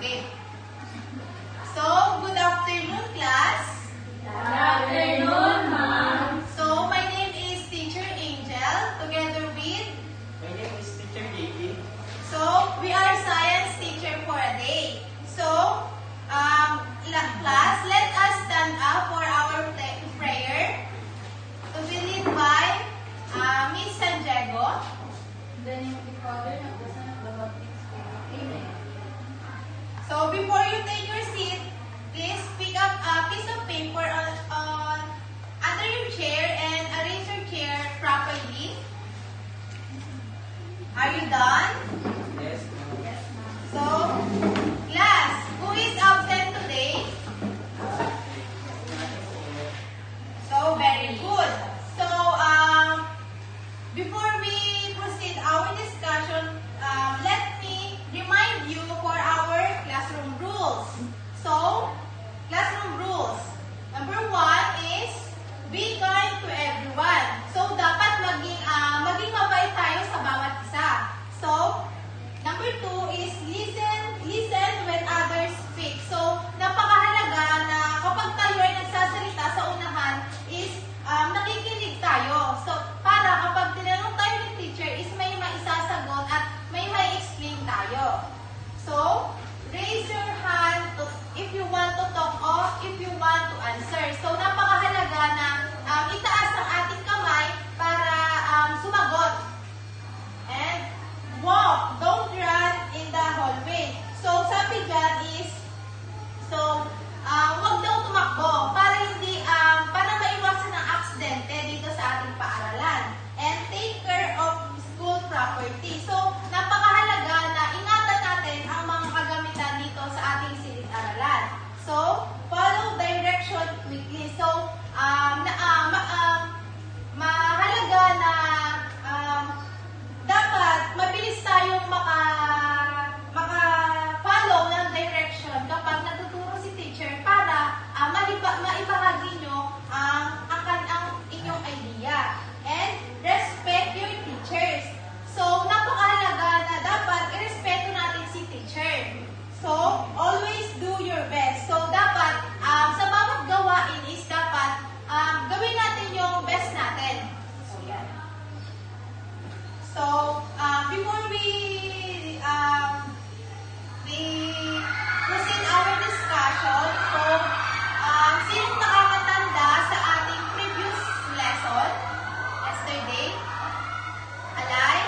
Okay. So, good afternoon, class. Good afternoon, ma'am. So, my name is Teacher Angel, together with... My name is Teacher JP. So, we are science teacher for a day. So, class, let us stand up for our prayer to be led by Miss Santiago. In the name of the Father, and of the Son, and of the Holy Spirit. Amen. So, before you take your seat, please pick up a piece of paper under your chair and arrange your chair properly. Are you done? Yes. Yes. So, class, who is absent today? So, very good. So, before we proceed our discussion, let me remind you for our classroom rules. So, classroom rules. Number 1 is be kind to everyone. So, dapat maging mabait tayo sa bawat isa. So, number 2 is listen when others speak. So, napakahalaga na kapag tayo ay nagsasalita sa unahan is nakikinig tayo. So, para kapag tinanong tayo ng teacher is may maisasagot at may explain tayo. So, raise your hand if you want to talk or if you want to answer. So, napakahalaga na itaas ang ating kamay para sumagot. And walk, don't run in the hallway. So, sabi dyan is, huwag daw tumakbo para para maiwasan ang aksidente dito sa ating paaralan. And take care of school property. So, napakahalaga na ingatan natin ang mga kagamitan dito sa ating silid-aralan. So, follow direction quickly. So, mahalaga na dapat mabilis tayong maka-follow ng direction kapag natuturo si teacher para maibahagi nyo ang inyong idea. And respect your teachers. So, napakahalaga na dapat irespeto natin si teacher. So, always do your best. So, dapat sa bawat gawain is dapat gawin natin yung best natin. So, yan. So, before we proceed our discussion, so, sinong nakakatanda sa ating previous lesson, yesterday? Alay?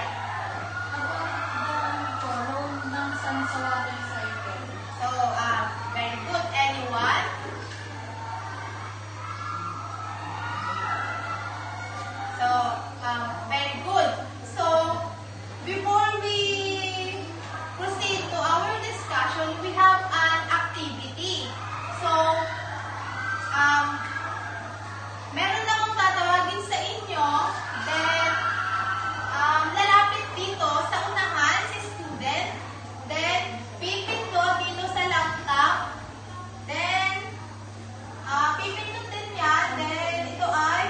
Follow ng sun sa water cycle. So, very good. Anyone? So, very good. So, before we proceed to our discussion, we have an activity. So, meron akong tatawagin sa inyo, then, lalapit dito sa unahan si student, then, pipindot dito sa laptop, then, pipindutin niya, then, ito ay,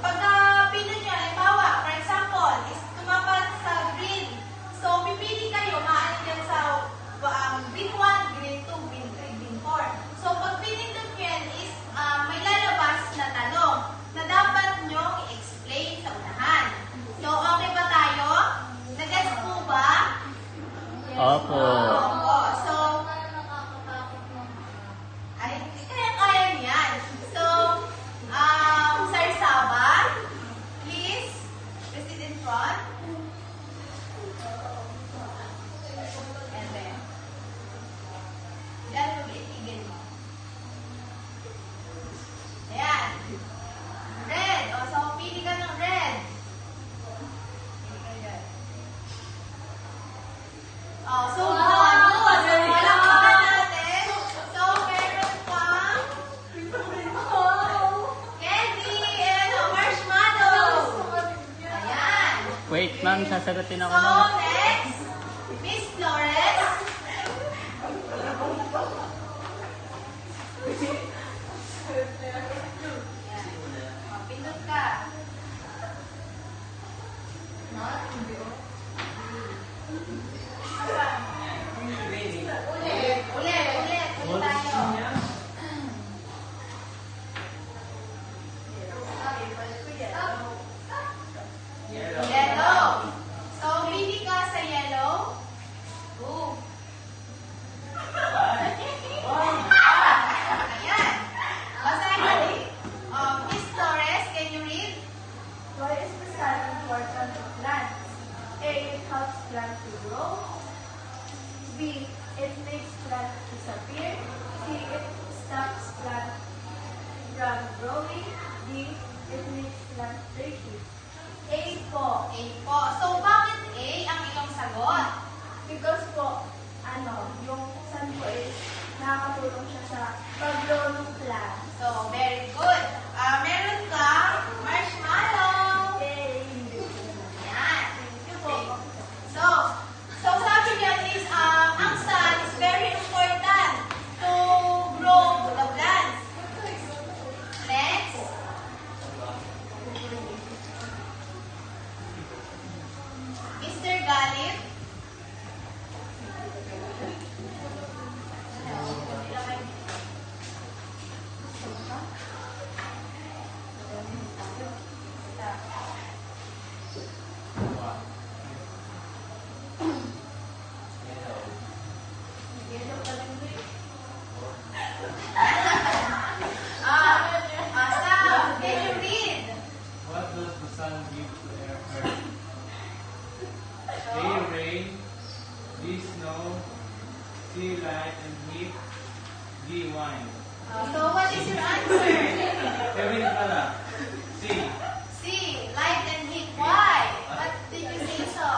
pagka pinod niya, halimbawa, for example, is tumapat sa green. So, pipili kayo, maaari dyan sa green 1, green 2, green 3, green 4. So, pag pinindot niyo yan is, may lalabas na tanong na dapat nyo i-explain sa unahan. So, okay ba tayo? Nag-gets po ba? Opo. Opo. So, ay, kaya niyan. So, Sarsaban, please, proceed in front. And then, yan mo, itigil mo. Ayan. Red. O, so, pili ka ng red. Pili ka dyan. So, palakpakan natin. So, meron pang candy and marshmallow. Ayan. Wait, ma'am, sasagutin ako So, na. next, Miss Flores. Ayan. O, pindot ka. Not? Asa? B. It makes plants disappear. C. It stops plants from growing. D. It makes plants tricky. A po. A po. So, bakit A ang iyong sagot? Because po, yung sun po is nakakatulong siya sa pag-grow ng plant. So, very good. Meron kang marshmallow. Yay! Yan. Thank you po. So sabi niya is, ang sun is very important to grow the plants. Next. Mr. Galip. Sam, can you read? What does the sun give to Earth? A. Rain. B. Snow. C. Light and heat. D. Wine. So what is your answer? Kevin pala. C. C, light and heat. Why? What did you say so?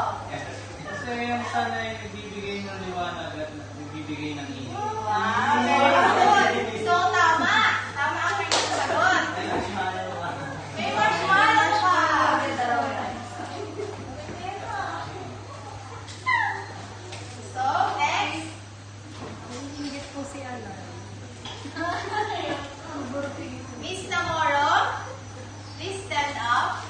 Kasi yung sun ay nagbibigay ng liwanag at nagbibigay ng init. Wow, very good. So tama. Tama ang inyong sagot. Ay, marshmallow ka. May marshmallow pa. So, next. Ingit po si Alan. Miss Namoro, please stand up.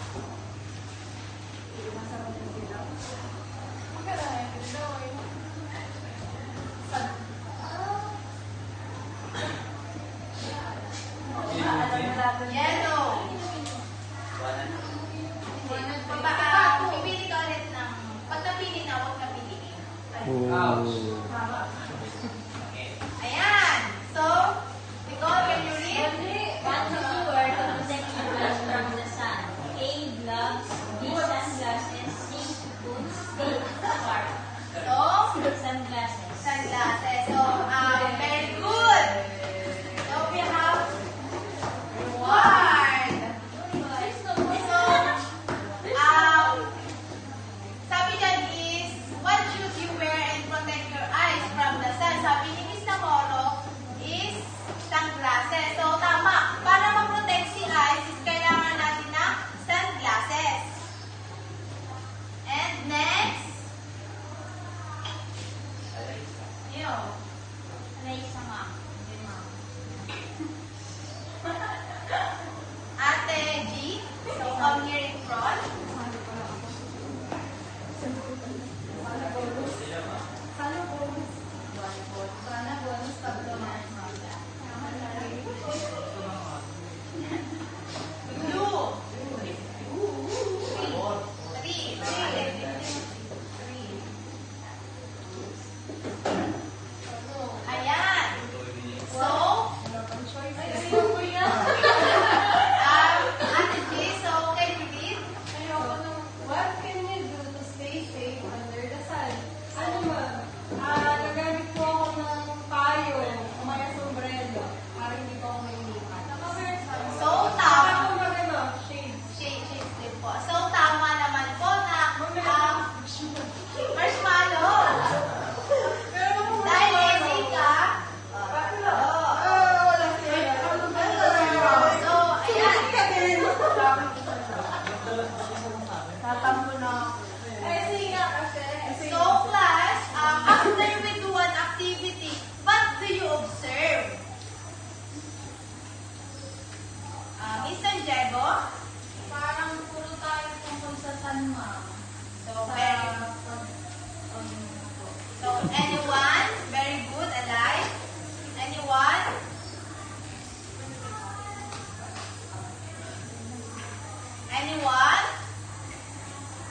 Yellow. Pipili ka ulit ng, pag napili na, huwag napiliin. Ouch. Ayan. So, Nicole, can you read? What to wear to protect your eyes from the sun? A. Gloves. B. Sunglasses. C. Boots. D. Scarf. So, Sunglasses. sunglasses. So, very good. So, we have reward. So, sabi dyan is, what should you wear and protect your eyes from the sun? Sabi ni Miss Namoro is sunglasses. So, tama. Para ma-protect si eyes, is kailangan natin ng sunglasses. And next, yun. Raisa, ma'am. Yun, ma'am. Ate G, so come here in front. Sana bonus pag Blue. Three. Ayan. So, Ate G, so can you read? What can you do to stay safe under the sun? Ano ba? Nagamit po ako ng payo o maya sombrero para hindi po ako mainipan. So, tama. Ako magano, shades. Shades din po. So, tama naman po na marshmallow. Dahil lazy ka. So, ayan. Tatampo na ako. Sige nga kasi. So, class, after we do an activity, what do you observe? Miss Santiago? Parang puro tayo tungkol sa sun, ma'am. So, very So, anyone? Very good. Alive? Anyone? Anyone?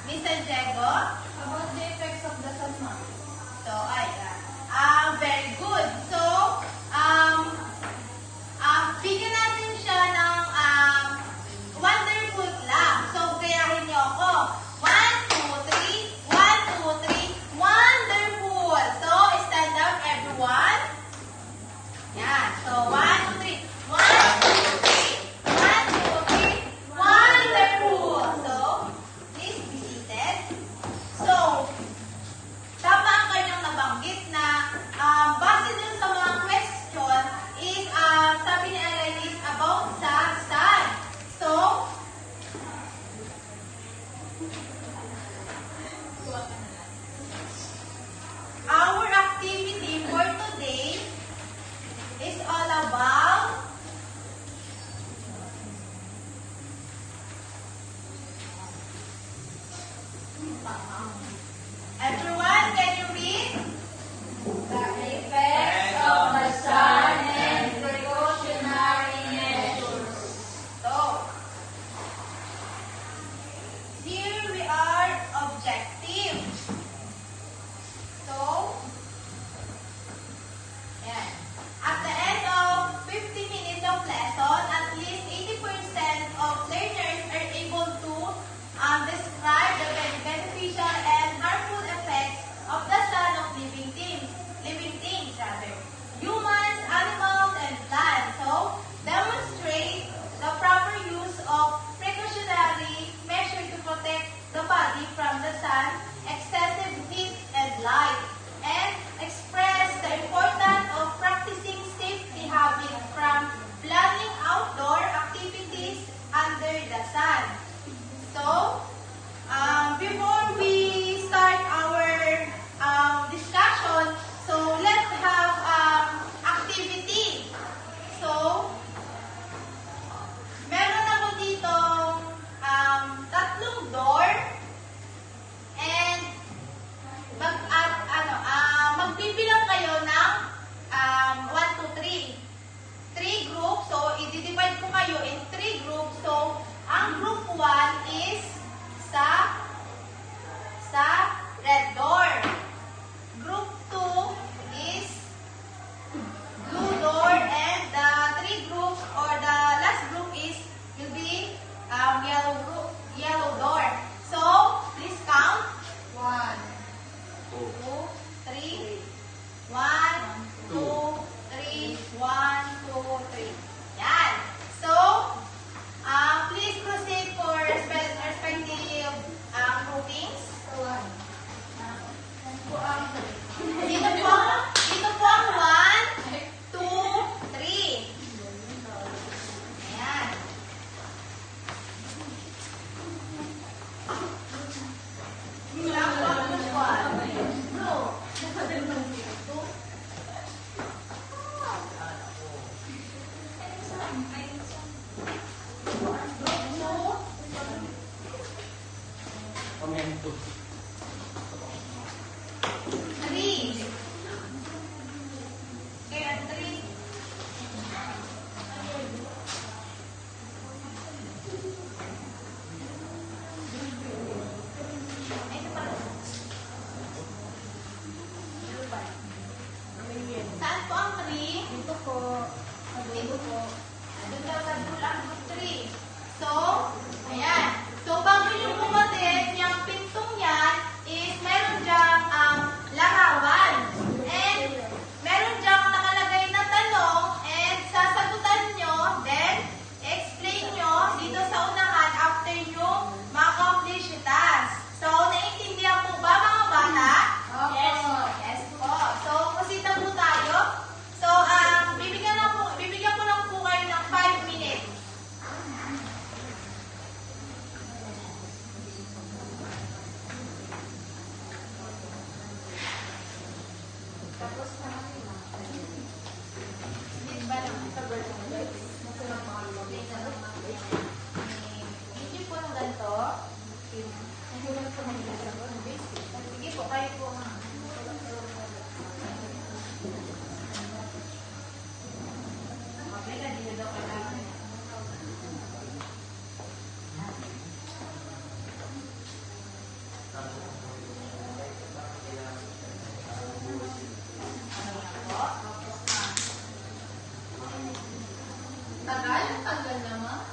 Miss Santiago? About the effects of the sun, ma'am. So, very good. So, bigyan natin siya ng wonderful lang. So, gayahin niyo ako. 1, 2, 3. 1, 2, 3. Wonderful. So, stand living things rather. Humans, animals, and plants. So, demonstrate the proper use of precautionary measures to protect the body from the sun, excessive heat, and light. And express the importance of practicing safety habits from planning outdoor activities under the sun. So, before we start our discussion, so let's have activity. So, meron ako dito tatlong door and magbibilang kayo ng 1, 2, 3. 3 groups. So, i-divide ko kayo in 3 groups. So, ang group 1 is sa red door. Group 2 is blue door, and the 3 groups or the last group is will be yellow door. So, please count. 1, 2, 3. 1, 2, 3. 1, 2, 3. Yan. So, please proceed for respective groupings. Dito po ang 1, 2, 3. Ayan. Ilang po ang group 1? Blue. Komento. 3. Kaya 3. Saan po ang 3? Dito po. Dito po. Doon daw sa dulang group 3. So, ayan. So, bago nyo pumatin, yung pintong yan is meron dyang larawan. And meron dyang nakalagay na tanong and sasagutan nyo, then explain nyo dito sa unahan after nyo ma-accomplish yung task. So, naiintindihan po ba mga bata? Yes. Yes po. So, proceed na po tayo. So, bibigyan ko lang po kayo ng 5 minutes. Tapos na hindi ba lang sa video po ng ganito. Sige po, kayo po. Okay, hindi na daw kailangan. Tagal naman.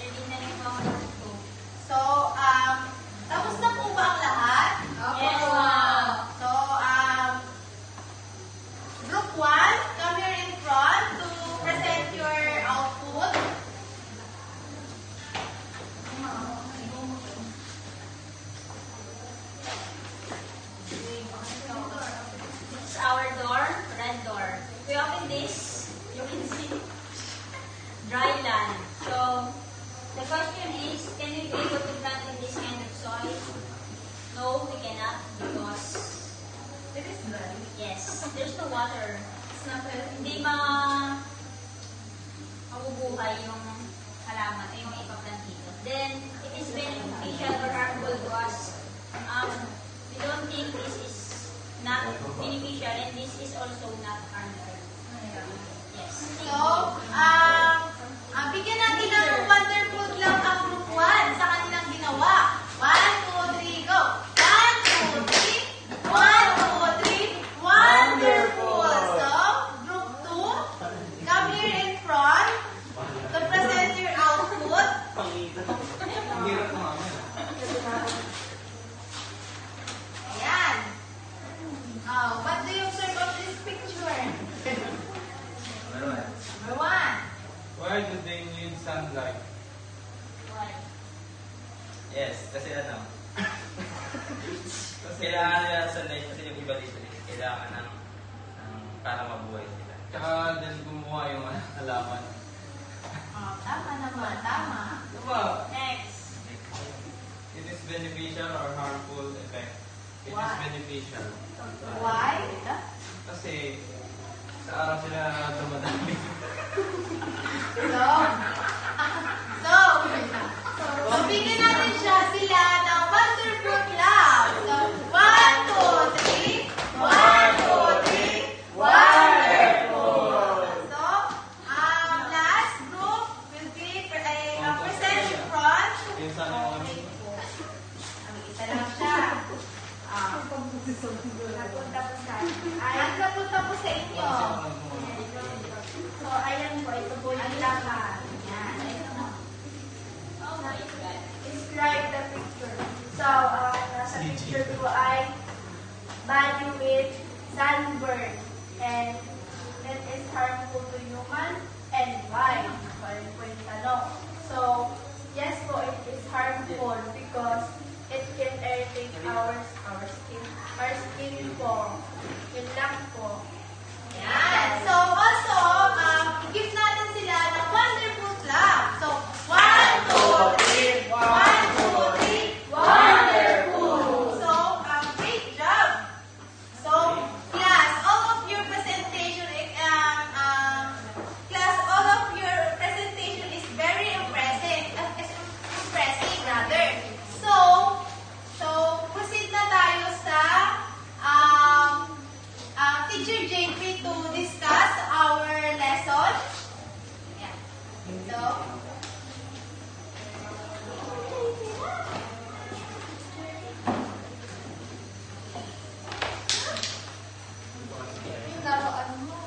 Ready na rin po ako ng two. So, tapos na po ba ang lahat? Yes, ma'am. So, group 1, come here in front to present your output. This is our door, red door. If we open this, you can see dry land. So, the question is, can we be able to plant in this kind of soil? No, we cannot because, It is dry. yes, there's no water. It's not Hindi mabubuhay yung halaman, yung ipaplant dito. Then, it is beneficial or harmful to us. We don't think this is not beneficial and this is also not harmful. Yes. So, bigyan natin ng wonderful lang ang group 1 sa kanilang ginawa. 1, 2, 3, go! 1, 2, 3. 1, 2, 3. Wonderful! So, group 2, come here in front to present your output. Ang hirap naman. no? Kailangan nila sa life kasi yung iba dito. Kailangan ng para mabuhay sila. Tsaka din gumawa yung alaman. Tama naman, tama. Diba? Next. It is beneficial or harmful effect. It is Why? beneficial. Why? Kasi sa araw sila dumadami. So, bigyan natin sila ng wonderful clap. So, 1, 2, 3. 1, 2, 3. Wonderful. So, last group will be present in front. Yung sana yung Isa lang siya. Napunta po sa inyo. So, ayan po, ito po yung laman. Yan. Oh my God. Describe the picture. So, nasa picture po ay body with sunburn and that is harmful to human and why? So, yun po yung tanong. So, yes po, it is harmful because it can irritate our skin po. Yun lang po. Yan. So, also, give natin sila ng wonderful clap. So, 1, 2, 3. 1, 2, 3. Wonderful. So, great job. So, class, all of your presentation, is very impressive. Impressive, rather. So, proceed na tayo sa Teacher JP to discuss our lesson. Yeah. So, yung laruan mo.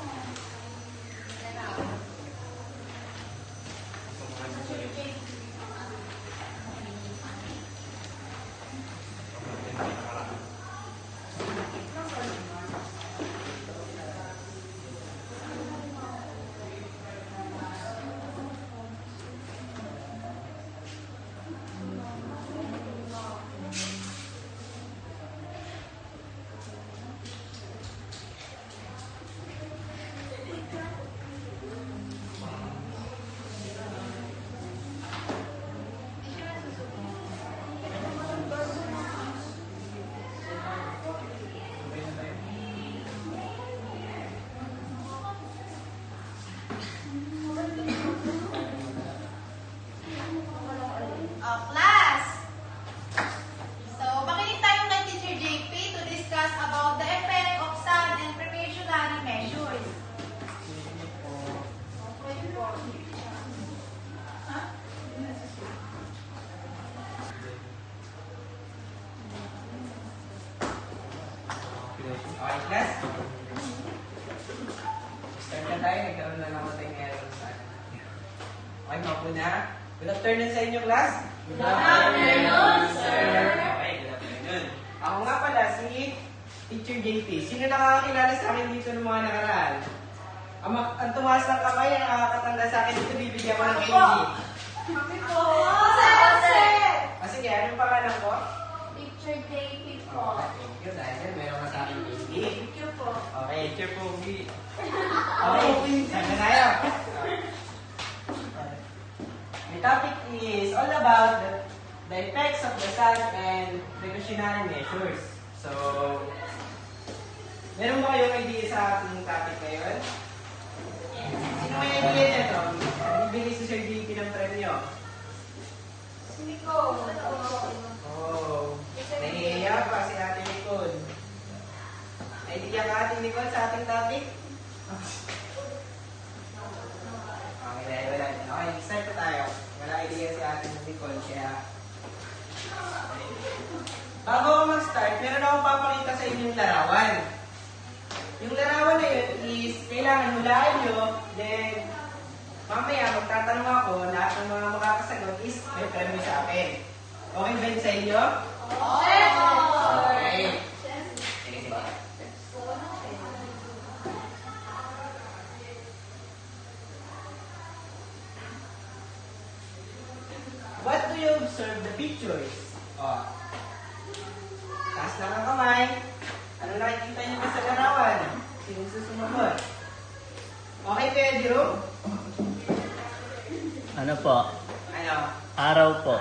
Class. So, makinig tayo kay Teacher JP to discuss about the effect of sun and precautionary measures. Okay, class. Start na tayo. Nagkaroon na naman tayong error sa atin. Okay, mapo na. Good afternoon sa inyo, class. Good afternoon, sir. Okay, good afternoon. Ako nga pala, si Teacher JP. Sino nakakakilala sa akin dito ng mga nakaraan? Ang tumaas ng kamay, ang nakakatanda sa akin dito, bibigyan ko ng candy. Kami po. Sige, anong pangalan ko? Picture JP po. Thank you, dahil meron ka sa akin candy. Thank you po. Okay, Teacher Pogi. okay. Saan na tayo? The topic is all about the effects of the sun and precautionary measures. So, meron ba kayong idea sa ating topic ngayon? Sino may idea nito? Bibili si Sir JP ng premyo. Hindi ko. Oh, nahihiya pa si Ate Nicole. May idea ka Ate Nicole sa ating topic? Okay, dahil wala. Okay, start na tayo. Wala idea si Ate Nicole, kaya... Bago ako mag-start, meron akong papakita sa inyong larawan. Yung larawan na yun is, kailangan hulaan nyo, then, mamaya magtatanong ako, lahat ng mga makakasagot is may premyo sa akin. Okay ba yun sa inyo? Okay. Sige, sige. What do you observe the pictures? O. Taas lang ang kamay. Ano nakikita niyo ba sa larawan? Sino susumagot? Okay, Pedro? Ano po? Ano? Araw po.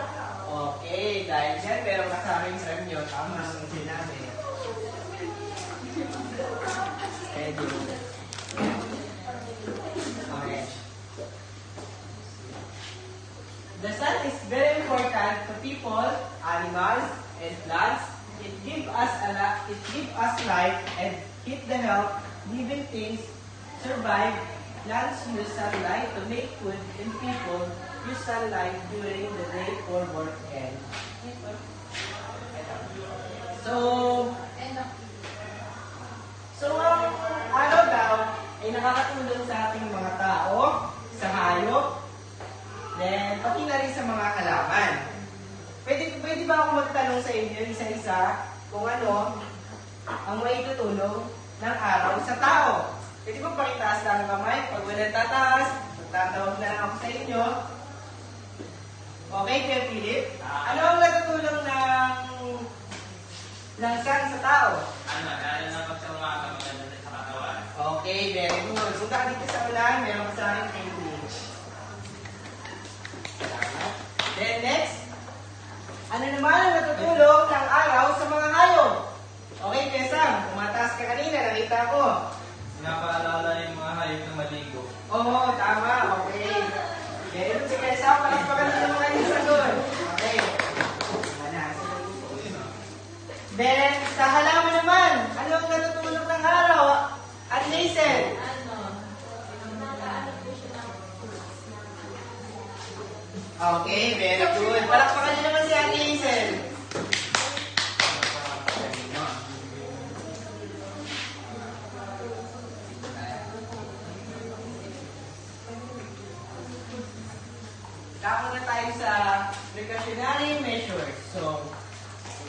Okay, dahil dyan, meron kasaming rem nyo. Tama ang sinabi. Pedro. Okay. The sun is very important to people, animals, and plants. It gives us life and keep the health. Living things survive. Plants use sunlight to make food, and people use sunlight during the day for work and So ang araw daw ay nakakatulong sa ating mga tao, sa hayop, then pati na rin sa mga halaman. Pwede ba ako magtanong sa inyo isa-isa kung ano ang maitutulong ng araw sa tao? Pwede ba pakitaas lang ang kamay? Pag walang tataas, magtatawag na lang ako sa inyo. Okay, Kuya Philip? Ano ang natutulong ng sun sa tao? Lalo na pag sa umaga, maganda sa katawan. Okay, very good. Punta ka dito sa ulan, meron ka sa akin privilege. Then next, ano naman ang natutulong ng araw sa mga hayop? Okay, Kuya Sam, tumataas ka kanina, nakita ko. Napaalala yung mga hayop na maligo. Oo, tama. Okay. Very good. Sige, Sam, palakpakan din naman kayo sa doon. Okay. Then, sa halaman naman, ano ang natutulog ng araw? At Nathan? Okay, very good. Palakpakan din naman si Ate Hazel. Tapos na tayo sa precautionary measures. So,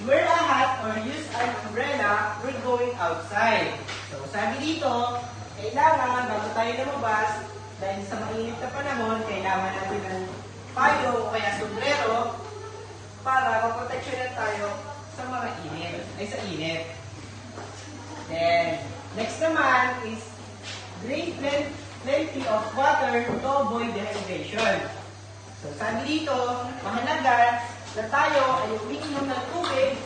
wear a hat or use an umbrella when going outside. So, sabi dito, kailangan bago tayo lumabas, dahil sa mainit na panahon, kailangan natin ng payo o kaya sombrero para maproteksyonan tayo sa mga init, ay sa init. Then, next naman is drink plenty of water to avoid dehydration. So, sabi dito, mahalaga na tayo ay umiinom ng tubig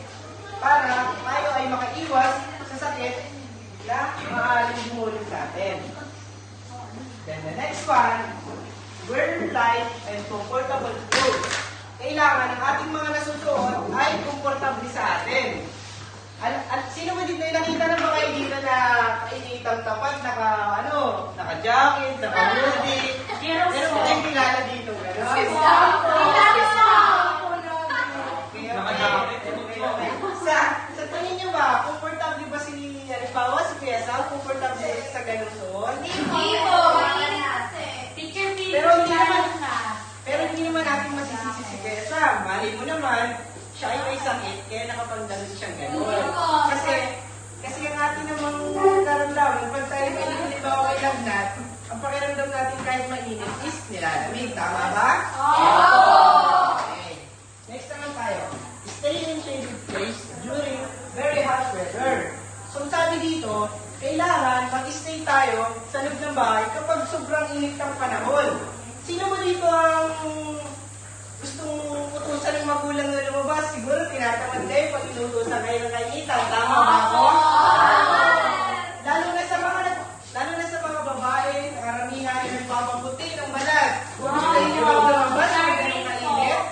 para tayo ay makaiwas sa sakit na maaaring dumulog sa atin. Then the next one, wear light and comfortable clothes. Kailangan ang ating mga nasusuot ay komportable sa atin. At sino ba dito ay nakita na ba kayo dito na kainitang tapat, naka-jacket, naka-hoodie? Pero ba kayong kilala dito? Sa tingin niyo ba, komportable ba si, halimbawa si Kuya Sam, komportable sa ganung suot? Pero hindi naman natin masisisi si Kuya Sam. Mali mo naman, siya ay may sakit, kaya nakapagdalos siyang gano'n. Kasi ang ating namang karamdaman, pag tayo may halimbawa kay lagnat, ang pakiramdam natin kahit mainit is nilalamig. Tama ba? Okay. Next naman tayo. Stay in shaded place during very hot weather. So sabi dito, kailangan mag-stay tayo sa loob ng bahay kapag sobrang init ng panahon. Sino mo dito ang gustong utusan ng magulang na lumabas? Siguro tinatamad kayo pag inutusan kayo ng kainitan. Tama ba ako? Lalo na sa mga babae, karamihan ay nagpapaputi ng balat. Gusto niyo ba lumabas pag ganun kainit?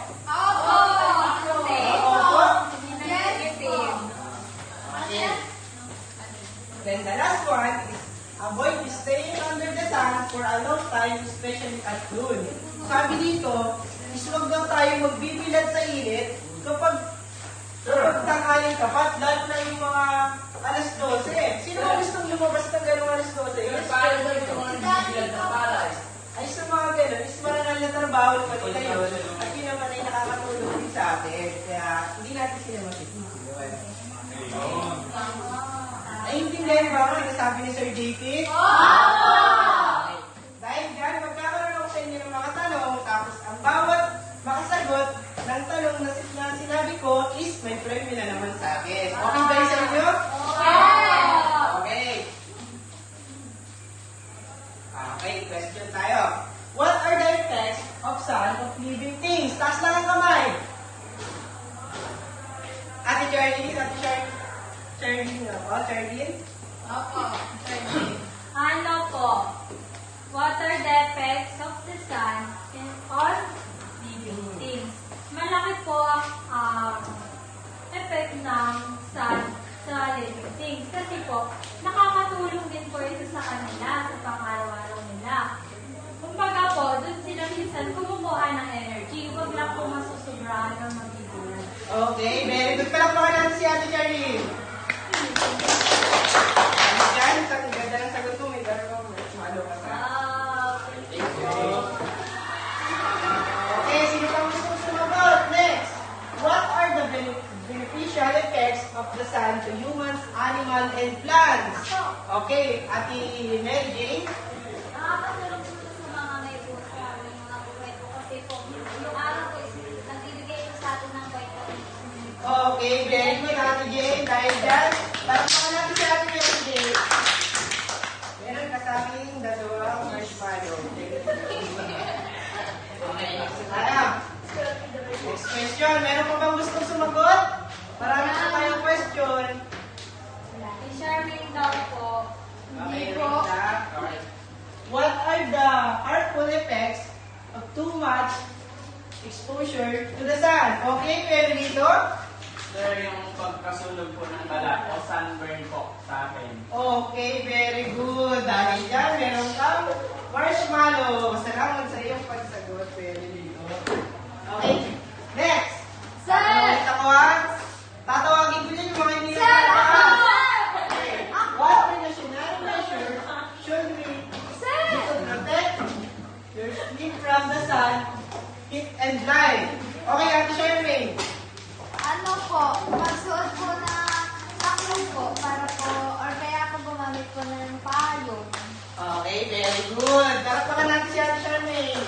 Then the last one is avoid staying under the sun for a long time, especially at noon. Sabi dito, is huwag daw tayo magbibilad sa init kapag tanghaling tapat, lalo na yung mga alas 12. Sino ba gustong lumabas ng gano'ng alas 12? Ay sa mga gano'n, is marangal na trabaho naman nila yun. At yun naman ay nakakatulong din sa atin. Kaya hindi natin sila masisisi yun. Naiintindihan ba ang nasabi ni Sir JP? Dahil dyan, magkakaroon ako sa inyo ng mga tanong, tapos ang bawat makasagot ng ang tanong na sinabi ko is may premyo na naman sa akin. Okay ba yun sa inyo? Okay. Okay, question tayo. What are the effects of sun of living things? Taas lang ang kamay. Ate Charlene, Charlene. Opo. Ano po? What are the effects of the sun on living things? Malaki po ang effect ng sun sa living things. Kasi po, nakakatulong din po ito sa kanila, sa pang-araw-araw nila. Kumbaga po, dun sila minsan kumukuha ng energy. Huwag lang po masusobrahan ng magbigulan. Okay, very good. Palakpakan natin si Ate Charlene. Ayos yan. Sa ganda ng sagot mo, may gano'n mas malo ka sa... Okay, sino pang gusto sumagot? Next. What are the beneficial effects of the sun to humans, animals, and plants? Okay, Ate Mary Jane. Nakakatulong po ito sa mga may puso, mga buhay po. Kasi po, yung araw po is nagbibigay po sa atin ng vitamins. Okay, very good, Ate Jane. Dahil dyan, palakpakan natin si Ate Mary Jane. Meron ka sa akin dalawang marshmallow. Okay, next question. Meron pa bang gustong sumagot? Marami pa tayong question. I-sharing daw po. Okay, Hindi po. Rita. Okay. What are the harmful effects of too much exposure to the sun? Okay, pwede dito? Sir, yung pagkasulog po ng balat o sunburn po sa akin. Okay, very good. Dahil dyan, meron kang marshmallow. Salamat sa iyong pagsagot. Pwede dito. Okay, next. Sir! Tatawagin ako ha. Tatawagin ko yun yung mga hindi nagtataan. Okay. What precautionary measure should we do to protect your sleep from the sun, heat, and light? Okay, Ate Charmaine. Ano po, magsuot po na takong po para po, or kaya ako gumamit po ng payong. Okay, very good. Palakpakan natin si Ate Charmaine.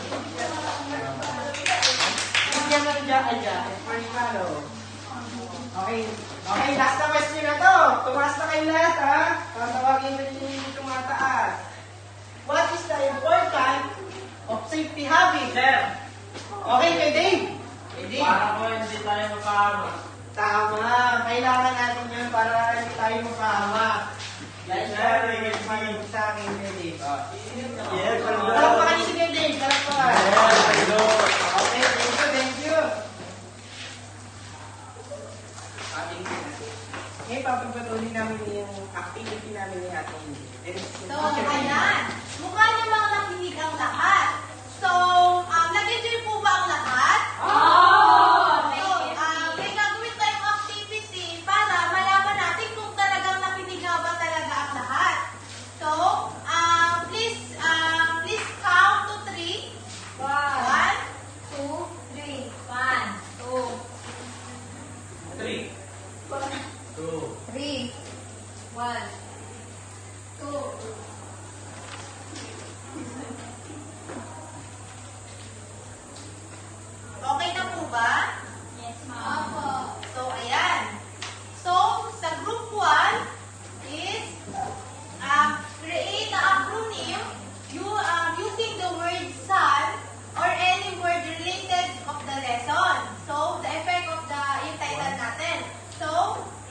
Bigyan mo dyan. Marshmallow. Okay. Okay, last na question na to. Tumaas na kayo lahat, ha? Tatawagin mo yung tumataas. What is the importance of safety habits? Sir, Okay, kay Dave. Kay Dave. Para po hindi tayo mapahama. Tama. Kailangan natin yun para hindi tayo mapahamak. Dahil sa akin, kay Dave. yes, Palakpakan niyo si kay Dave. Palakpakan. Okay, thank you. Ngayon, papagpatuloy namin yung activity namin ni Ate Ingrid. So, ayan. Mukha namang nakinig ang lahat. So, nag-enjoy po ba ang lahat? So, may gagawin tayong activity para malaman natin kung talagang nakinig nga ba talaga ang lahat. So, please count to 3. 1, 2, 3. 1, 2. 3, 2, 3, 1, 2. Okay na po ba? Yes, ma'am. Opo. So, ayan. So, sa group 1 is create an acronym using the word sun or any word related of the lesson. So, the effect of the yung title natin. So,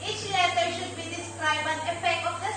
each letter should be describe an effect of the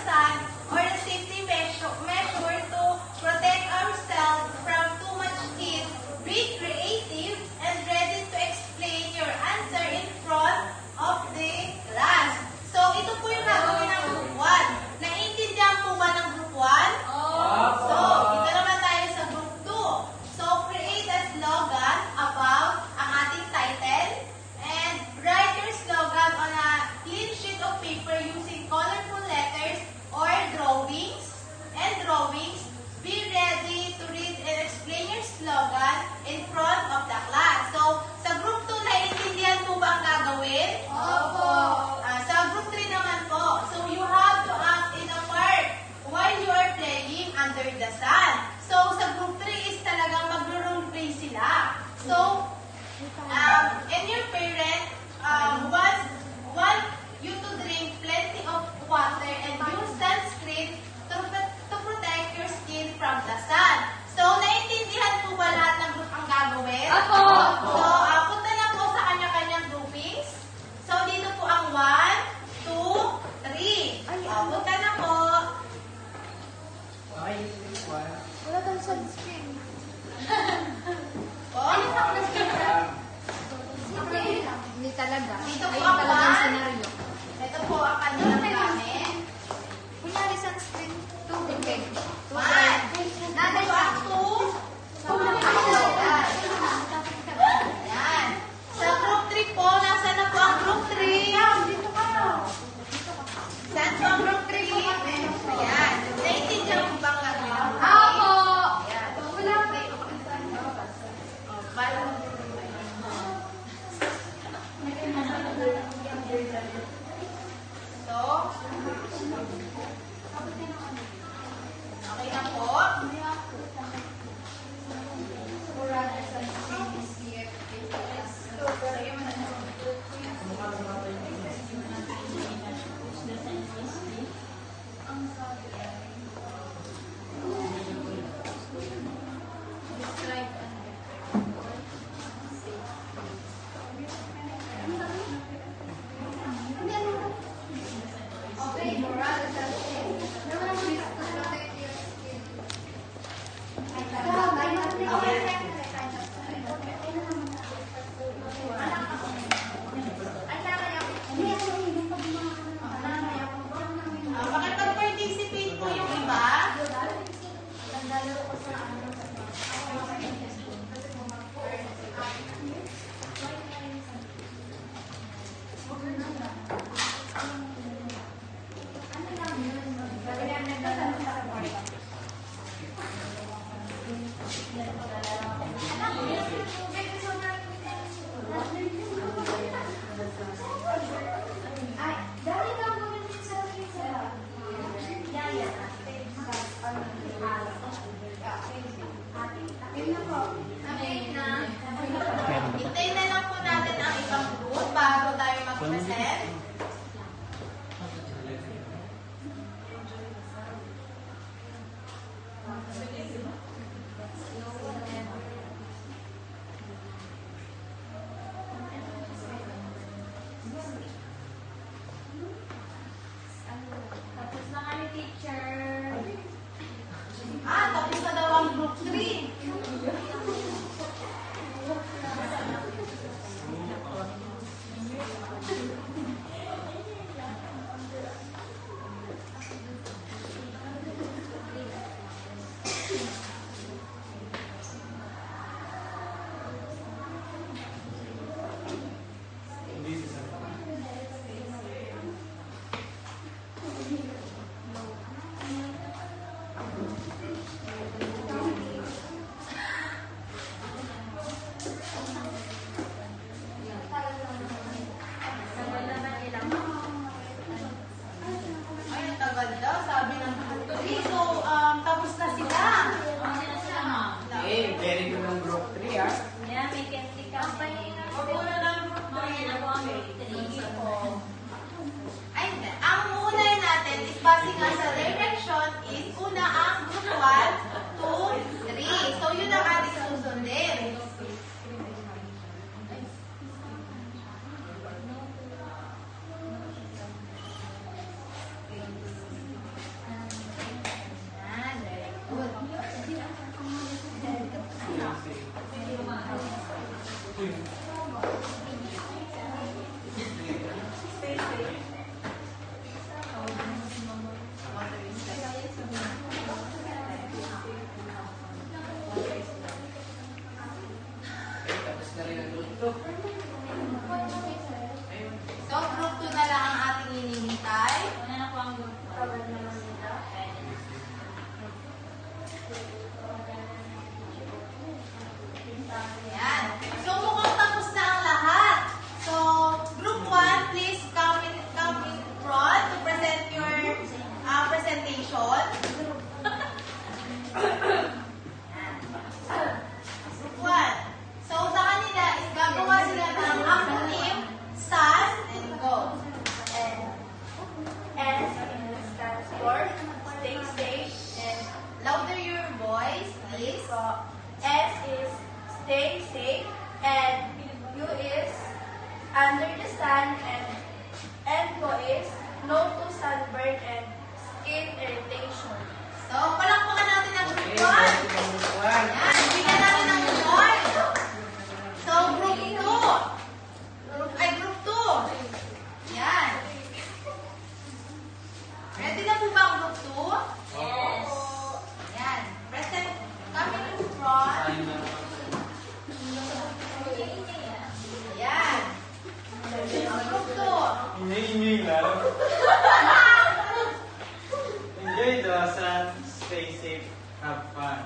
Have fun.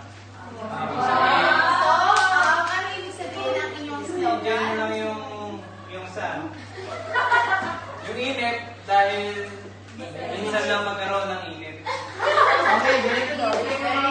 So, ano ibig sabihin ng inyong Yan slogan? lang yung sa. Yung init dahil minsan lang magkaroon ng init. Okay, ganito daw. Ito yung mga